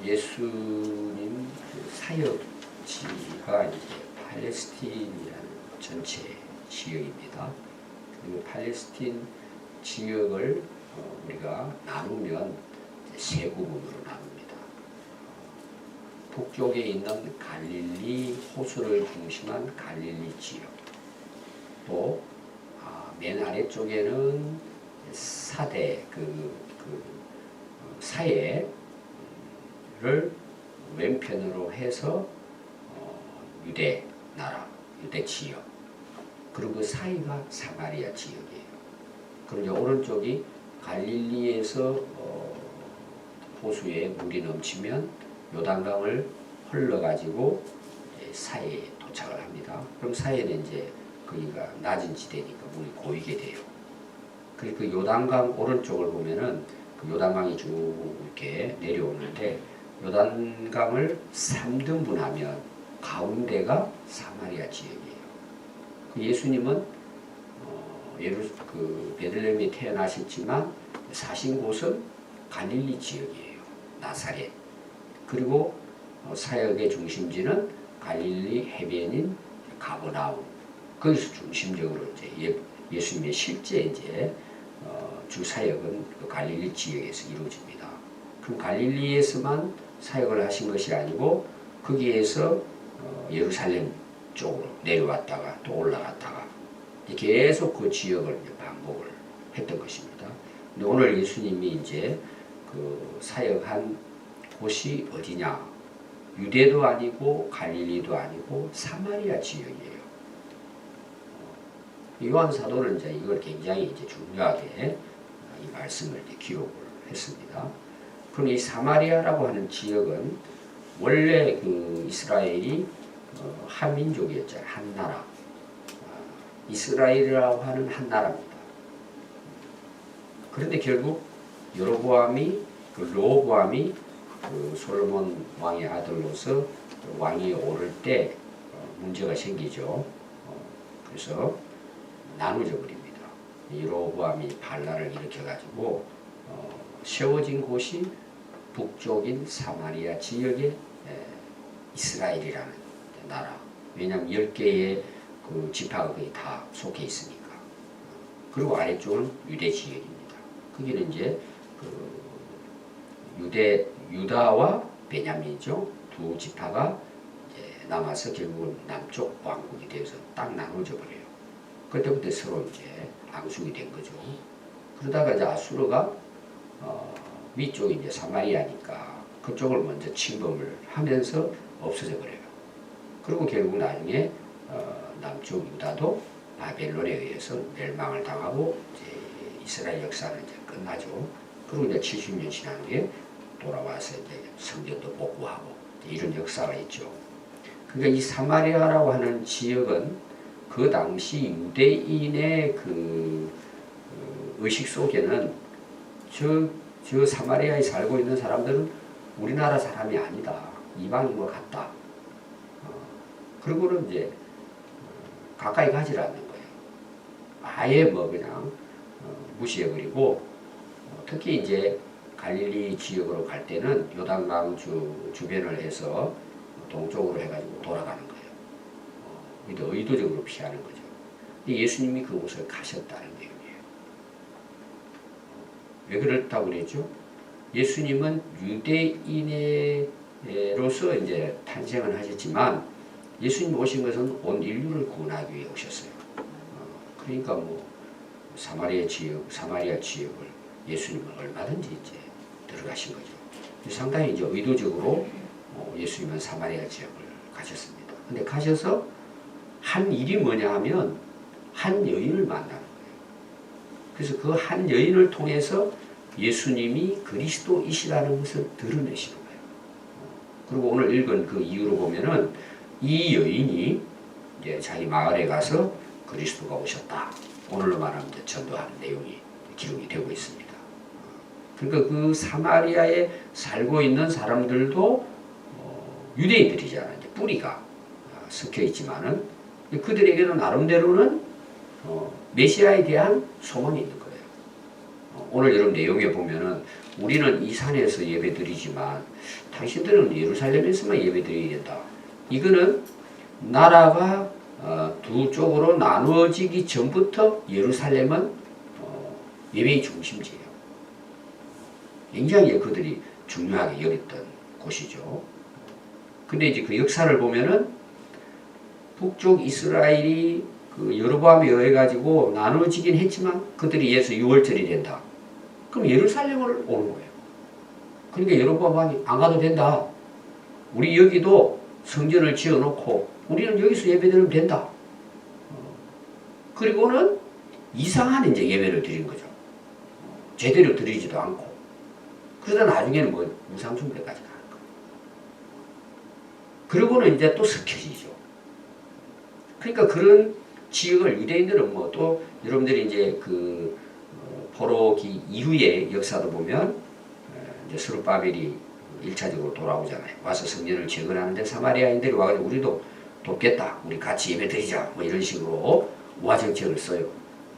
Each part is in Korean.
예수님 그 사역지가 이제 팔레스틴이라는 전체 지역입니다. 그리고 팔레스틴 지역을 우리가 나누면 세 구분으로 나눕니다. 북쪽에 있는 갈릴리 호수를 중심한 갈릴리 지역, 또 맨 아래쪽에는 사대 사해를 왼편으로 해서 유대 나라, 유대 지역, 그리고 그 사이가 사마리아 지역이에요. 그리고 오른쪽이 갈릴리에서 호수에 물이 넘치면 요단강을 흘러가지고 사해에 도착을 합니다. 그럼 사해는 이제 거기가 낮은 지대니까 물이 고이게 돼요. 그리고 그 요단강 오른쪽을 보면은 그 요단강이 쭉 이렇게 내려오는데 요단강을 3등분하면 가운데가 사마리아 지역이에요. 그 예수님은 베들레헴에 태어나셨지만 사신 곳은 갈릴리 지역이에요. 나사렛. 그리고 사역의 중심지는 갈릴리 해변인 가버나움. 거기서 중심적으로 이제 예수님의 실제 이제 주 사역은 그 갈릴리 지역에서 이루어집니다. 그럼 갈릴리에서만 사역을 하신 것이 아니고 거기에서 예루살렘 쪽으로 내려왔다가 또 올라갔다가 계속 그 지역을 이제 반복을 했던 것입니다. 근데 오늘 예수님이 이제 그 사역한 곳이 어디냐? 유대도 아니고 갈릴리도 아니고 사마리아 지역이에요. 요한 사도는 이제 이걸 굉장히 이제 중요하게 이 말씀을 이제 기록을 했습니다. 그럼 이 사마리아라고 하는 지역은 원래 그 이스라엘이 한 민족이었잖아요. 한 나라. 이스라엘이라고 하는 한 나라입니다. 그런데 결국 여로보암이 그 솔로몬 왕의 아들로서 왕위에 오를 때 문제가 생기죠. 그래서 나누어져 버립니다. 여로보암이 반란을 일으켜가지고 세워진 곳이 북쪽인 사마리아 지역의 이스라엘이라는 나라. 왜냐하면 10개의 그 지파가 거의 다 속해 있으니까. 그리고 아래쪽은 유대 지역입니다. 거기는 이제 유다와 베냐민이죠. 두 지파가 이제 남아서 결국은 남쪽 왕국이 되어서 딱 나눠져 버려요. 그때부터 서로 이제 앙숙이 된 거죠. 그러다가 이제 아수르가 위쪽이 이제 사마리아니까 그쪽을 먼저 침범을 하면서 없어져 버려요. 그리고 결국 나중에 남쪽 유다도 바벨론에 의해서 멸망을 당하고 이제 이스라엘 역사는 이제 끝나죠. 그리고 이제 70년 지난 뒤에 돌아와서 이제 성전도 복구하고 이런 역사가 있죠. 그러니까 이 사마리아라고 하는 지역은 그 당시 유대인의 그 의식 속에는 저 사마리아에 살고 있는 사람들은 우리나라 사람이 아니다. 이방인 것 같다. 그리고는 이제 가까이 가지 않는 거예요. 아예 뭐 그냥 무시해버리고 특히 이제 갈릴리 지역으로 갈 때는 요단강 주변을 해서 동쪽으로 해가지고 돌아가는 거예요. 의도적으로 피하는 거죠. 근데 예수님이 그곳을 가셨다는 내용이에요. 왜 그렇다고 그랬죠? 예수님은 유대인으로서 이제 탄생을 하셨지만 예수님 오신 것은 온 인류를 구원하기 위해 오셨어요. 그러니까 뭐 사마리아 지역을 예수님은 얼마든지 이제 들어가신 거죠. 상당히 이제 의도적으로 예수님은 사마리아 지역을 가셨습니다. 근데 가셔서 한 일이 뭐냐 하면 한 여인을 만나는 거예요. 그래서 그 한 여인을 통해서 예수님이 그리스도이시라는 것을 드러내시는 거예요. 그리고 오늘 읽은 그 이유로 보면은 이 여인이 이제 자기 마을에 가서 그리스도가 오셨다. 오늘로 말하면 이제 전도하는 내용이 기록이 되고 있습니다. 그러니까 그 사마리아에 살고 있는 사람들도 유대인들이잖아요. 이제 뿌리가 섞여 있지만은 그들에게도 나름대로는 메시아에 대한 소망이 있는 거예요. 오늘 여러분 내용에 보면은 우리는 이 산에서 예배 드리지만 당신들은 예루살렘에서만 예배 드려야 된다. 이거는 나라가 두 쪽으로 나누어지기 전부터 예루살렘은 예배의 중심지예요. 굉장히 그들이 중요하게 여겼던 곳이죠. 근데 이제 그 역사를 보면은 북쪽 이스라엘이 그 여로보암에 의해 가지고 나누어지긴 했지만 그들이 예수 6월절이 된다. 그럼 예루살렘을 오는 거예요. 그러니까 여로보암 왕이 안 가도 된다. 우리 여기도 성전을 지어놓고 우리는 여기서 예배드리면 된다. 그리고는 이상한 이제 예배를 드린 거죠. 제대로 드리지도 않고. 그러다 나중에는 뭐 우상숭배까지 가는 거예요. 그리고는 이제 또 섞여지죠. 그러니까 그런 지역을 유대인들은 뭐 또 여러분들이 이제 그 포로기 이후의 역사도 보면 이제 스룹바벨이 1차적으로 돌아오잖아요. 와서 성전을 재건하는데 사마리아인들이 와가지고 우리도 돕겠다. 우리 같이 예배 드리자. 뭐 이런 식으로 우화 정책을 써요.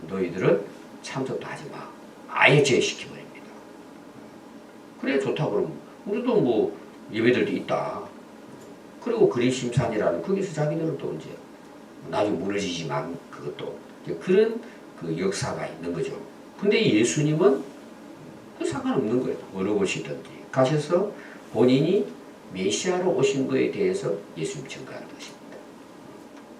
너희들은 참석도 하지 마. 아예 제외시켜버립니다. 그래 좋다 그러면 우리도 뭐 예배들도 있다. 그리고 그리심산이라는 거기서 자기들은 또 이제 나중에 무너지지만 그것도 그런 그 역사가 있는 거죠. 근데 예수님은 그 상관없는 거예요. 어느 곳이든지 가셔서 본인이 메시아로 오신 거에 대해서 예수님 증거하는 것입니다.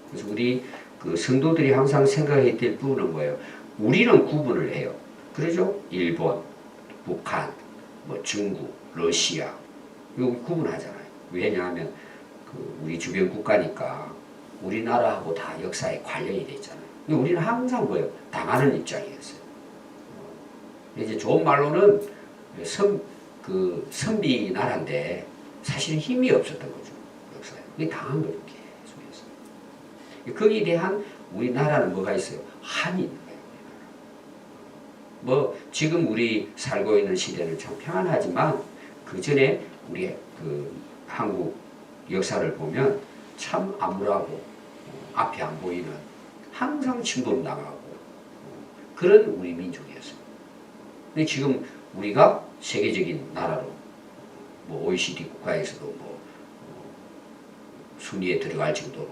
그래서 우리 그 성도들이 항상 생각해야 될 부분은 뭐예요? 우리는 구분을 해요. 그러죠? 일본, 북한, 뭐 중국, 러시아 이거 구분하잖아요. 왜냐하면 그 우리 주변 국가니까 우리나라하고 다 역사에 관련이 돼 있잖아요. 우리는 항상 뭐예요? 당하는 입장이었어요. 이제 좋은 말로는 선비 나라인데 사실은 힘이 없었던 거죠. 역사에. 이게 당한 거죠. 계속해서. 거기에 대한 우리나라는 뭐가 있어요? 한이 있는 거예요. 뭐 지금 우리 살고 있는 시대는 참 평안하지만 그 전에 우리 그 한국 역사를 보면 참 암울하고 앞이 안 보이는 항상 침범당하고 그런 우리 민족이었어요. 근데 지금 우리가 세계적인 나라로 뭐 OECD 국가에서도 뭐 순위에 들어갈 정도로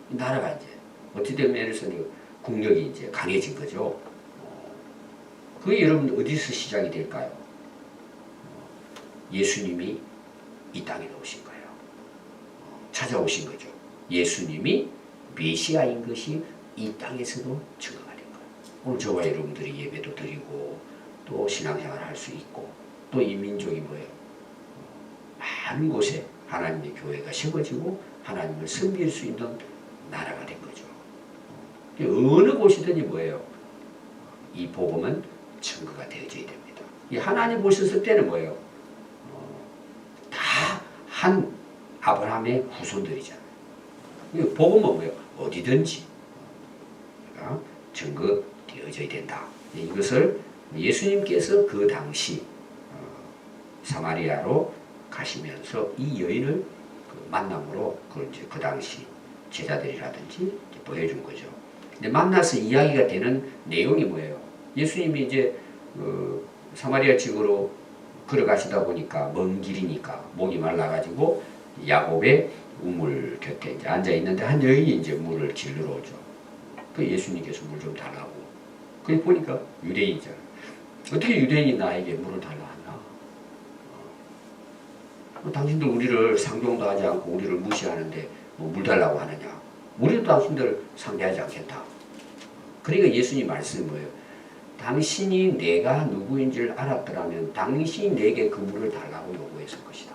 나라가 이제 어찌된 면에서는 국력이 이제 강해진 거죠. 그게 여러분 어디서 시작이 될까요? 예수님이 이 땅에 오신 거예요. 찾아오신 거죠. 예수님이 메시아인 것이 이 땅에서도 증거가 된 거예요. 오늘 저와 여러분들이 예배도 드리고 또 신앙생활을 할 수 있고 또 이 민족이 뭐예요? 많은 곳에 하나님의 교회가 세워지고 하나님을 섬길 수 있는 나라가 된 거죠. 어느 곳이든지 뭐예요? 이 복음은 증거가 되어져야 됩니다. 이 하나님 보셨을 때는 뭐예요? 다 한 아브라함의 후손들이잖아요. 복음은 뭐예요? 어디든지 증거되어져야 된다. 이것을 예수님께서 그 당시 사마리아로 가시면서 이 여인을 만남으로 그 당시 제자들이라든지 보여준 거죠. 근데 만나서 이야기가 되는 내용이 뭐예요? 예수님이 이제 사마리아 지역으로 걸어가시다 보니까 먼 길이니까 목이 말라가지고 야곱의 우물 곁에 이제 앉아 있는데 한 여인이 이제 물을 길러 오죠. 그 예수님께서 물 좀 달라고. 그래 보니까 유대인이잖아. 어떻게 유대인이 나에게 물을 달라 하나? 당신들 우리를 상종도 하지 않고 우리를 무시하는데 뭐 물 달라고 하느냐? 우리도 당신들을 상대하지 않겠다. 그러니까 예수님 말씀이 뭐예요? 당신이 내가 누구인지를 알았더라면 당신이 내게 그 물을 달라고 요구했을 것이다.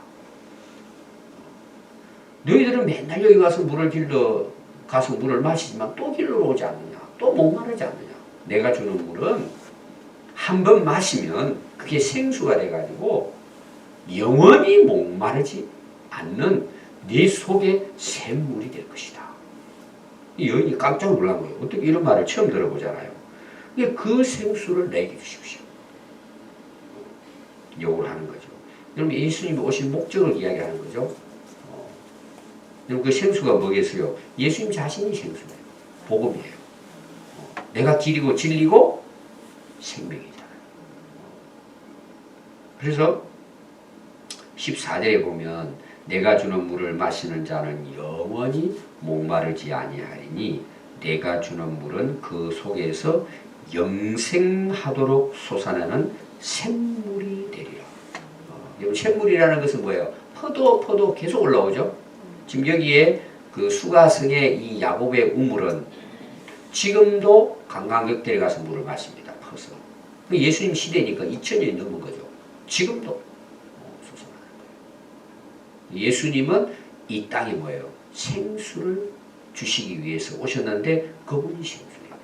너희들은 맨날 여기 가서 물을 길러 가서 물을 마시지만 또 길러 오지 않느냐? 또 목마르지 않느냐? 내가 주는 물은 한 번 마시면 그게 생수가 돼가지고 영원히 목마르지 않는 네 속에 샘물이 될 것이다. 이 여인이 깜짝 놀란 거예요. 어떻게 이런 말을 처음 들어보잖아요. 그 생수를 내게 주십시오. 요구를 하는 거죠. 여러분 예수님이 오신 목적을 이야기하는 거죠. 그 생수가 뭐겠어요? 예수님 자신이 생수예요. 복음이에요. 내가 길이고 진리고 생명이잖아요. 그래서 14절에 보면 내가 주는 물을 마시는 자는 영원히 목마르지 아니하리니 내가 주는 물은 그 속에서 영생하도록 솟아나는 샘물이 되리라. 여러분 샘물이라는 것은 뭐예요? 퍼도 계속 올라오죠. 지금 여기에 그 수가성의 이 야곱의 우물은 지금도 관광객들이 가서 물을 마십니다. 퍼서. 예수님 시대니까 2000년이 넘은 거죠. 지금도 솟아나는 거예요. 예수님은 이 땅에 뭐예요? 생수를 주시기 위해서 오셨는데 그분이 생수예요.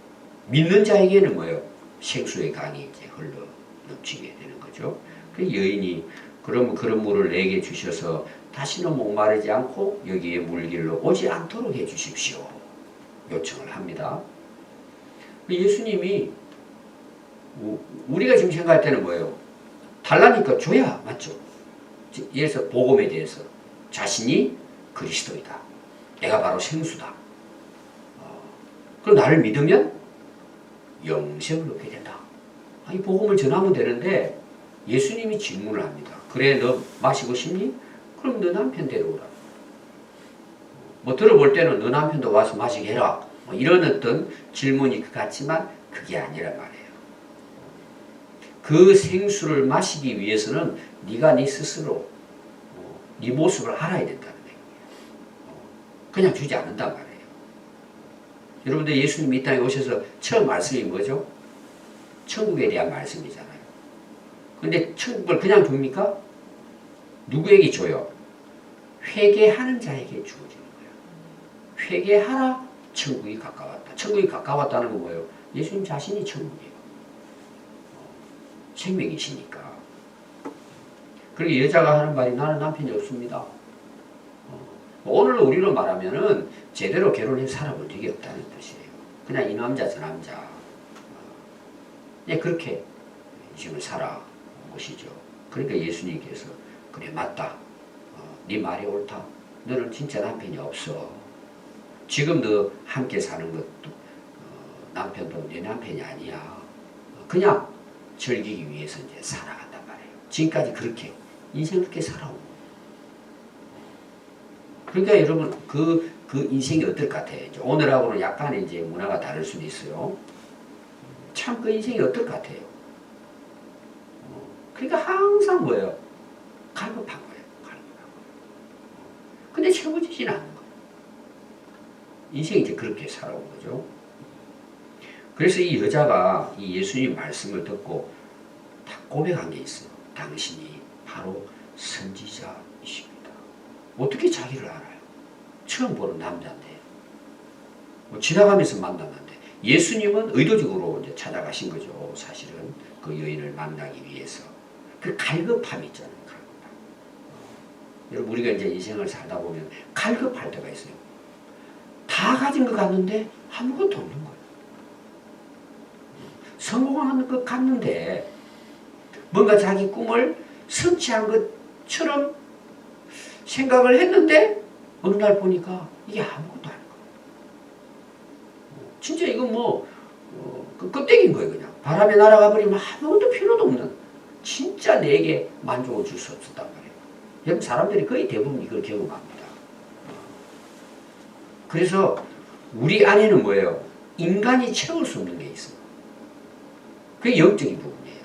믿는 자에게는 뭐예요? 생수의 강이 이제 흘러 넘치게 되는 거죠. 그 여인이 그러면 그런 물을 내게 주셔서 다시는 목마르지 않고 여기에 물길로 오지 않도록 해주십시오. 요청을 합니다. 예수님이 우리가 지금 생각할 때는 뭐예요? 달라니까 줘야 맞죠? 예를 들어서 복음에 대해서 자신이 그리스도이다. 내가 바로 생수다. 그럼 나를 믿으면 영생을 얻게 된다. 이 복음을 전하면 되는데 예수님이 질문을 합니다. 그래 너 마시고 싶니? 그럼 너 남편 데려오라. 뭐 들어볼 때는 너 남편도 와서 마시게 해라. 뭐 이런 어떤 질문이 같지만 그게 아니란 말이에요. 그 생수를 마시기 위해서는 네가 네 스스로 네 모습을 알아야 된다는 얘기예요. 그냥 주지 않는단 말이에요. 여러분들 예수님이 이 땅에 오셔서 처음 말씀이 뭐죠? 천국에 대한 말씀이잖아요. 근데 천국을 그냥 줍니까? 누구에게 줘요? 회개하는 자에게 주어지는 거예요. 회개하라 천국이 가까웠다. 천국이 가까웠다는 건 뭐예요? 예수님 자신이 천국이에요. 생명이시니까. 그리고 여자가 하는 말이 나는 남편이 없습니다. 오늘 우리로 말하면은 제대로 결혼해서 살아본 적이 없다는 뜻이에요. 그냥 이 남자 저 남자 그렇게 인생을 살아온 것이죠. 그러니까 예수님께서 그래 맞다. 네 말이 옳다. 너는 진짜 남편이 없어. 지금 너 함께 사는 것도 남편도 내 남편이 아니야. 그냥 즐기기 위해서 이제 살아간단 말이에요. 지금까지 그렇게 인생을 그렇게 살아온 거예요. 그러니까 여러분 그 인생이 어떨 것 같아요? 이제 오늘하고는 약간 이제 문화가 다를 수도 있어요. 참 그 인생이 어떨 것 같아요? 그러니까 항상 뭐예요? 갈급한 거예요. 근데 채워지진 않는 거예요. 인생이 이제 그렇게 살아온 거죠. 그래서 이 여자가 이 예수님 말씀을 듣고 다 고백한 게 있어요. 당신이 바로 선지자이십니다. 어떻게 자기를 알아요? 처음 보는 남자인데 지나가면서 만났는데 예수님은 의도적으로 이제 찾아가신 거죠. 사실은 그 여인을 만나기 위해서 그 갈급함이 있잖아요. 갈급함. 여러분 우리가 이제 인생을 살다 보면 갈급할 때가 있어요. 다 가진 것 같는데 아무것도 없는 거예요. 성공하는 것 같는데 뭔가 자기 꿈을 성취한 것처럼 생각을 했는데 어느 날 보니까 이게 아무것도 아닌 거예요. 진짜 이건 그 껍데기인 거예요. 그냥 바람에 날아가 버리면 아무것도 필요도 없는 진짜 내게 만족을 줄 수 없었단 말이에요. 여러분 사람들이 거의 대부분 이걸 경험합니다. 그래서 우리 안에는 뭐예요? 인간이 채울 수 없는 게 있어요. 그게 영적인 부분이에요.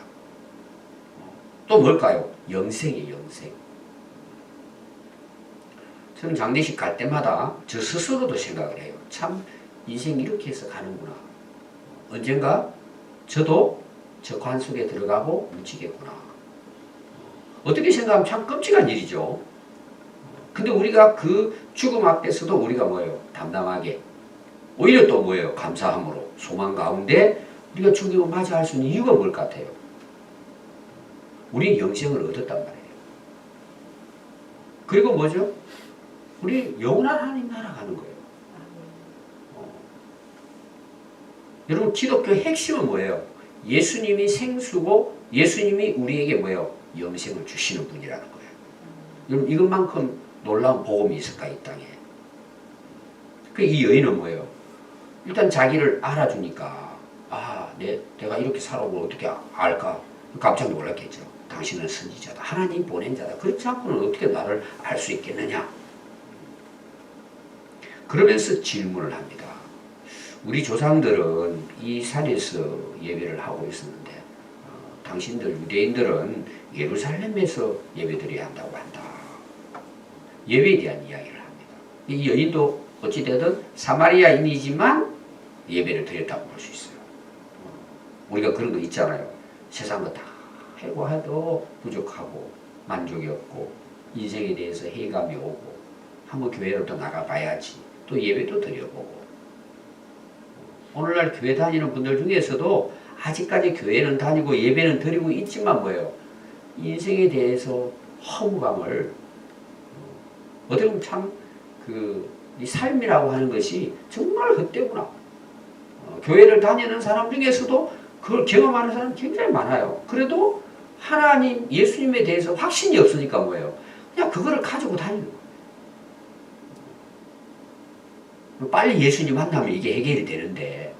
또 뭘까요? 영생이에요. 영생. 저는 장례식 갈 때마다 저 스스로도 생각을 해요. 참 인생이 이렇게 해서 가는구나. 언젠가 저도 저 관 속에 들어가고 묻히겠구나. 어떻게 생각하면 참 끔찍한 일이죠. 근데 우리가 그 죽음 앞에서도 우리가 뭐예요? 담담하게. 오히려 또 뭐예요? 감사함으로 소망 가운데 우리가 죽음을 맞이할 수 있는 이유가 뭘 같아요? 우리는 영생을 얻었단 말이에요. 그리고 뭐죠? 우리 영원한 하나님 나라 가는 거예요. 여러분 기독교의 핵심은 뭐예요? 예수님이 생수고 예수님이 우리에게 뭐예요? 영생을 주시는 분이라는 거예요. 여러분 이것만큼 놀라운 복음이 있을까 이 땅에. 이 여인은 뭐예요? 일단 자기를 알아주니까 내가 이렇게 살아오고 어떻게 알까? 깜짝 놀랐겠죠. 당신은 선지자다. 하나님 보낸 자다. 그렇지 않고는 어떻게 나를 알 수 있겠느냐. 그러면서 질문을 합니다. 우리 조상들은 이 산에서 예배를 하고 있었는데 당신들 유대인들은 예루살렘에서 예배드려야 한다고 한다. 예배에 대한 이야기를 합니다. 이 여인도 어찌되든 사마리아인이지만 예배를 드렸다고 볼 수 있어요. 우리가 그런 거 있잖아요. 세상 거 다 해도 부족하고 만족이 없고 인생에 대해서 해감이 오고 한번 교회로 또 나가봐야지. 또 예배도 드려보고. 오늘날 교회 다니는 분들 중에서도 아직까지 교회는 다니고 예배는 드리고 있지만 뭐예요? 인생에 대해서 허무감을 어떻게 보면 참 이 삶이라고 하는 것이 정말 헛되구나. 교회를 다니는 사람 중에서도 그걸 경험하는 사람이 굉장히 많아요. 그래도 하나님, 예수님에 대해서 확신이 없으니까 뭐예요? 그냥 그거를 가지고 다니는 거예요. 빨리 예수님 만나면 이게 해결이 되는데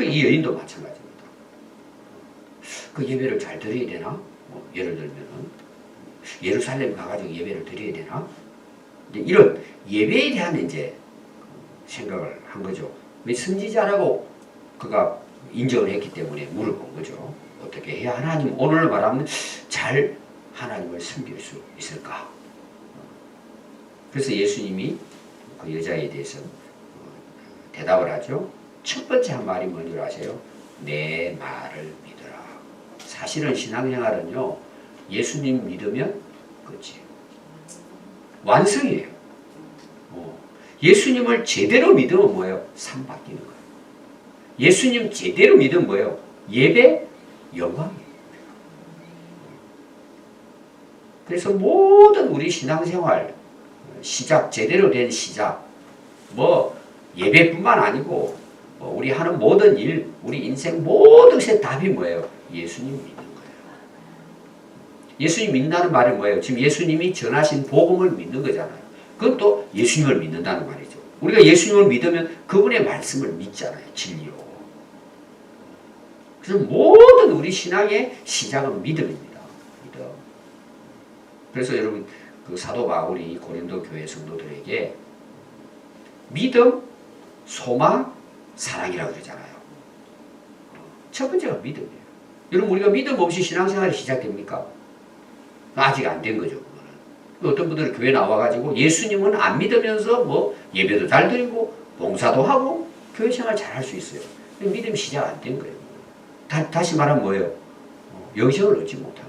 이 여인도 마찬가지입니다. 그 예배를 잘 드려야 되나? 예를 들면은 예루살렘 가가지고 예배를 드려야 되나? 이런 예배에 대한 이제 생각을 한 거죠. 왜 선지자라고 그가 인정을 했기 때문에 물어본 거죠. 어떻게 해야 하나님, 오늘 말하면 잘 하나님을 섬길 수 있을까? 그래서 예수님이 그 여자에 대해서 대답을 하죠. 첫 번째 한 말이 뭔지 아세요? 내 말을 믿어라. 사실은 신앙생활은요, 예수님 믿으면 끝이에요. 완성이에요. 예수님을 제대로 믿으면 뭐예요? 상 받기는 거예요. 예수님 제대로 믿으면 뭐예요? 예배 영광이에요. 그래서 모든 우리 신앙생활 시작, 제대로 된 시작, 예배뿐만 아니고 우리 하는 모든 일, 우리 인생 모든 것의 답이 뭐예요? 예수님 믿는 거예요. 예수님 믿는다는 말이 뭐예요? 지금 예수님이 전하신 복음을 믿는 거잖아요. 그건 또 예수님을 믿는다는 말이죠. 우리가 예수님을 믿으면 그분의 말씀을 믿잖아요. 진리로. 그래서 모든 우리 신앙의 시작은 믿음입니다. 믿음. 그래서 여러분 그 사도 바울이 고린도 교회 성도들에게 믿음, 소망, 사랑이라고 그러잖아요. 첫 번째가 믿음이에요. 여러분 우리가 믿음 없이 신앙생활이 시작됩니까? 아직 안 된 거죠. 그거는. 어떤 분들은 교회 나와가지고 예수님은 안 믿으면서 예배도 잘 드리고 봉사도 하고 교회 생활 잘 할 수 있어요. 믿음이 시작 안 된 거예요. 다시 말하면 뭐예요? 영생을 얻지 못한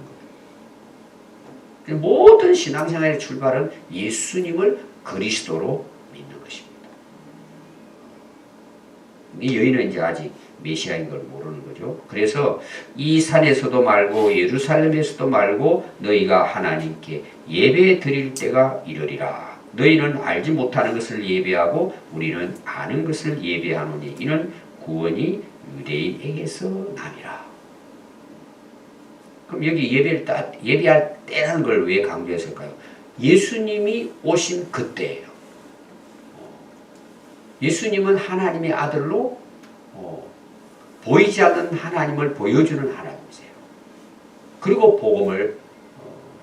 거예요. 모든 신앙생활의 출발은 예수님을 그리스도로 믿는 것입니다. 이 여인은 이제 아직 메시아인 걸 모르는 거죠. 그래서 이 산에서도 말고 예루살렘에서도 말고 너희가 하나님께 예배 드릴 때가 이르리라. 너희는 알지 못하는 것을 예배하고 우리는 아는 것을 예배하노니 이는 구원이 유대인에게서 남이라. 그럼 여기 예배할 때라는 걸 왜 강조했을까요? 예수님이 오신 그때예요. 예수님은 하나님의 아들로 보이지 않는 하나님을 보여주는 하나님이세요. 그리고 복음을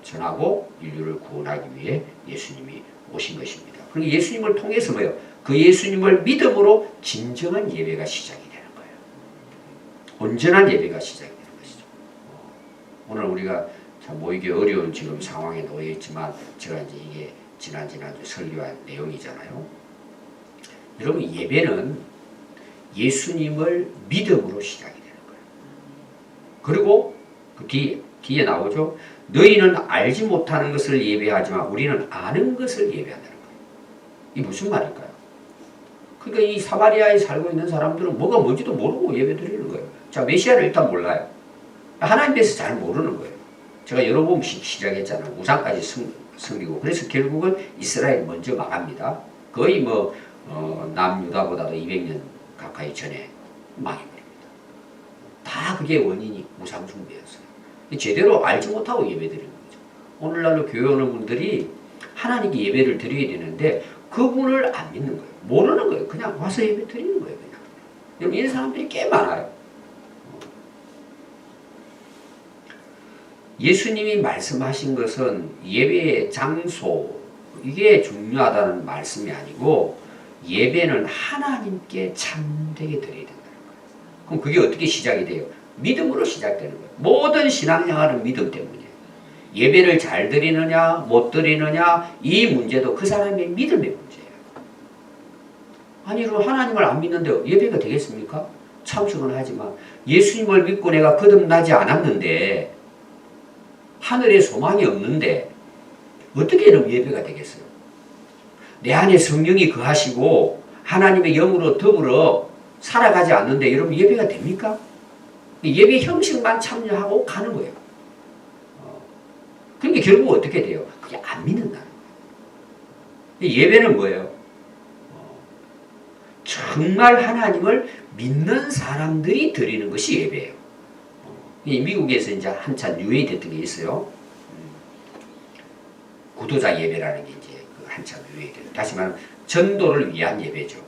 전하고 인류를 구원하기 위해 예수님이 오신 것입니다. 그리고 예수님을 통해서 뭐예요? 그 예수님을 믿음으로 진정한 예배가 시작이 되는 거예요. 온전한 예배가 시작이 되는 것이죠. 오늘 우리가 참 모이기 어려운 지금 상황에 놓여 있지만 제가 이제 이게 지난주 설교한 내용이잖아요. 여러분 예배는 예수님을 믿음으로 시작이 되는 거예요. 그리고 그 뒤에 나오죠. 너희는 알지 못하는 것을 예배하지만 우리는 아는 것을 예배한다는 거예요. 이게 무슨 말일까요? 그러니까 이 사마리아에 살고 있는 사람들은 뭐가 뭔지도 모르고 예배 드리는 거예요. 자, 메시아를 일단 몰라요. 하나님 대해서 잘 모르는 거예요. 제가 여러 번 시작했잖아요. 우상까지 섬기고. 그래서 결국은 이스라엘 먼저 망합니다. 거의 남유다보다도 200년 가까이 전에 망해버립니다. 다 그게 원인이 우상 숭배였어요. 제대로 알지 못하고 예배드리는 거죠. 오늘날로 교회 오는 분들이 하나님께 예배를 드려야 되는데 그분을 안 믿는 거예요. 모르는 거예요. 그냥 와서 예배 드리는 거예요. 그냥. 여러분 이런 사람들이 꽤 많아요. 예수님이 말씀하신 것은 예배의 장소, 이게 중요하다는 말씀이 아니고 예배는 하나님께 참되게 드려야 된다는 거예요. 그럼 그게 어떻게 시작이 돼요? 믿음으로 시작되는 거예요. 모든 신앙생활은 믿음 때문이에요. 예배를 잘 드리느냐 못 드리느냐 이 문제도 그 사람의 믿음의 문제예요. 아니 그럼 하나님을 안 믿는데 예배가 되겠습니까? 참석은 하지만 예수님을 믿고 내가 거듭나지 않았는데 하늘에 소망이 없는데 어떻게 그럼 예배가 되겠어요? 내 안에 성령이 거하시고 하나님의 영으로 더불어 살아가지 않는데 여러분 예배가 됩니까? 예배 형식만 참여하고 가는 거예요. 그러니까 결국 어떻게 돼요? 그게 안 믿는다는 거예요. 예배는 뭐예요? 정말 하나님을 믿는 사람들이 드리는 것이 예배예요. 미국에서 이제 한참 유행됐던 게 있어요. 구도자 예배라는 게 이제 한참 유행돼요. 다시 말하면 전도를 위한 예배죠.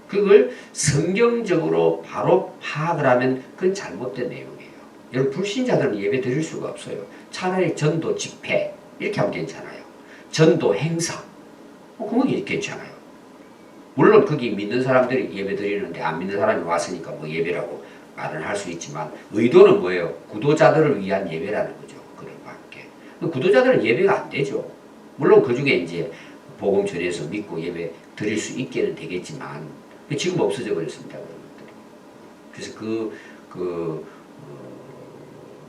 그걸 성경적으로 바로 파악을 하면 그건 잘못된 내용이에요. 여러분 불신자들은 예배 드릴 수가 없어요. 차라리 전도 집회 이렇게 하면 괜찮아요. 전도 행사 그건 괜찮아요. 물론 거기 믿는 사람들이 예배 드리는데 안 믿는 사람이 왔으니까 뭐 예배라고 말을 할 수 있지만 의도는 뭐예요? 구도자들을 위한 예배라는 거죠. 그런 밖에. 구도자들은 예배가 안 되죠. 물론 그 중에 이제 복음 전해서 믿고 예배 드릴 수 있게는 되겠지만 지금 없어져 버렸습니다. 그래서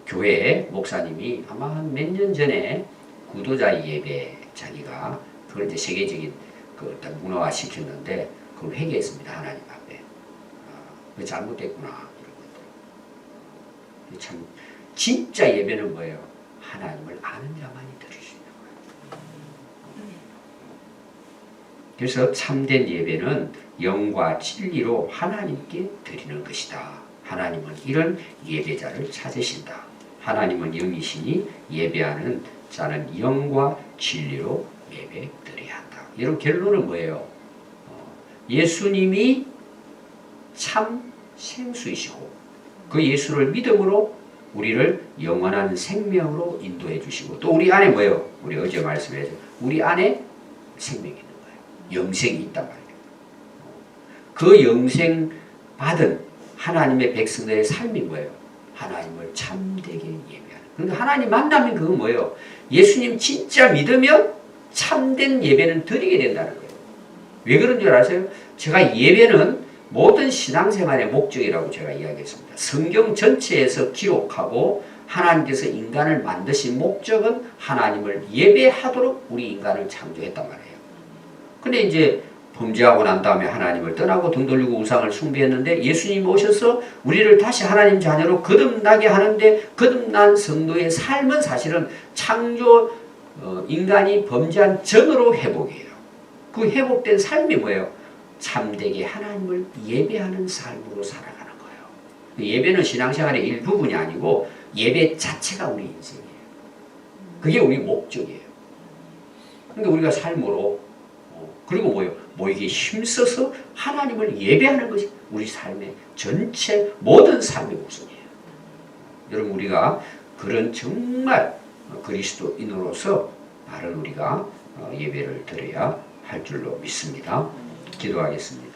교회 목사님이 아마 한 몇 년 전에 구도자 예배 자기가 그걸 이제 세계적인 그 문화화 시켰는데 그걸 회개했습니다. 하나님 앞에. 잘못됐구나 이런 것들. 참 진짜 예배는 뭐예요? 하나님을 아는 자만이 드릴 수 있는 거예요. 그래서 참된 예배는 영과 진리로 하나님께 드리는 것이다. 하나님은 이런 예배자를 찾으신다. 하나님은 영이시니 예배하는 자는 영과 진리로 예배 드려야 한다. 여러분 결론은 뭐예요? 예수님이 참 생수이시고 그 예수를 믿음으로 우리를 영원한 생명으로 인도해 주시고 또 우리 안에 뭐예요? 우리 어제 말씀했죠. 우리 안에 생명이 있는 거예요. 영생이 있단 말이에요. 그 영생 받은 하나님의 백성들의 삶이 뭐예요? 하나님을 참되게 예배하는. 그러니까 하나님 만나면 그건 뭐예요? 예수님 진짜 믿으면 참된 예배는 드리게 된다는 거예요. 왜 그런 줄 아세요? 제가 예배는 모든 신앙생활의 목적이라고 제가 이야기했습니다. 성경 전체에서 기록하고 하나님께서 인간을 만드신 목적은 하나님을 예배하도록 우리 인간을 창조했단 말이에요. 근데 이제 범죄하고 난 다음에 하나님을 떠나고 등 돌리고 우상을 숭배했는데 예수님이 오셔서 우리를 다시 하나님 자녀로 거듭나게 하는데 거듭난 성도의 삶은 사실은 창조 인간이 범죄한 전으로 회복이에요. 그 회복된 삶이 뭐예요? 참되게 하나님을 예배하는 삶으로 살아가는 거예요. 예배는 신앙생활의 일부분이 아니고 예배 자체가 우리 인생이에요. 그게 우리 목적이에요. 그러니까 우리가 삶으로 그리고 뭐예요? 모이게 힘써서 하나님을 예배하는 것이 우리 삶의 전체 모든 삶의 구성이에요. 여러분 우리가 그런 정말 그리스도인으로서 바른 우리가 예배를 드려야 할 줄로 믿습니다. 기도하겠습니다.